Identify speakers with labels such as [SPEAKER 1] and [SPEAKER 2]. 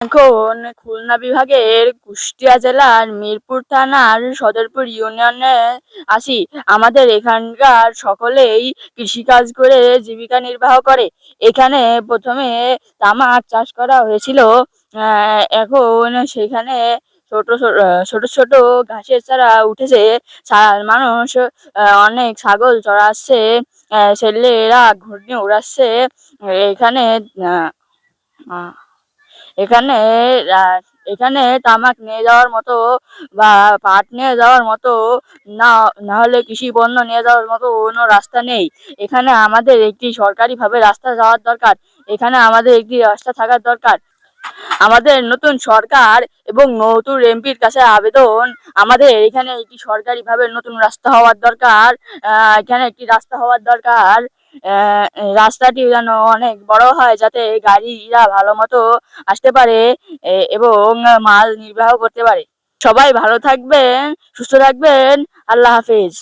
[SPEAKER 1] এখন খুলনা বিভাগের কুষ্টিয়া জেলার মিরপুর থানার সদরপুর ইউনিয়নে আছি। আমাদের এখানকার সকলেই কৃষিকাজ করে জীবিকা নির্বাহ করে। এখানে প্রথমে তামাক চাষ করা হয়েছিল। এখন সেখানে ছোট ছোট ছোট ছোট ঘাসের চারা উঠেছে। মানুষ অনেক ছাগল চড়াচ্ছে, ছেলেরা ঘুর্ণি উড়াচ্ছে। এখানে আহ আহ এখানে আহ, এখানে তামাক নিয়ে যাওয়ার মতো বা পাট নিয়ে যাওয়ার মতো, না না হলে কৃষি পণ্য নিয়ে যাওয়ার মতো কোনো রাস্তা নেই। এখানে আমাদের একটি সরকারিভাবে রাস্তা যাওয়ার দরকার। এখানে আমাদের একটি রাস্তা থাকার দরকার। আমাদের নতুন সরকার এবং নতুন এমপির কাছে আবেদন, আমাদের এখানে একটি সরকারিভাবে নতুন রাস্তা হওয়ার দরকার। এখানে একটি রাস্তা হওয়ার দরকার। আহ, রাস্তাটি যেন অনেক বড় হয়, যাতে গাড়িরা ভালো মতো আসতে পারে এবং মাল নির্বাহ করতে পারে। সবাই ভালো থাকবেন, সুস্থ থাকবেন। আল্লাহ হাফেজ।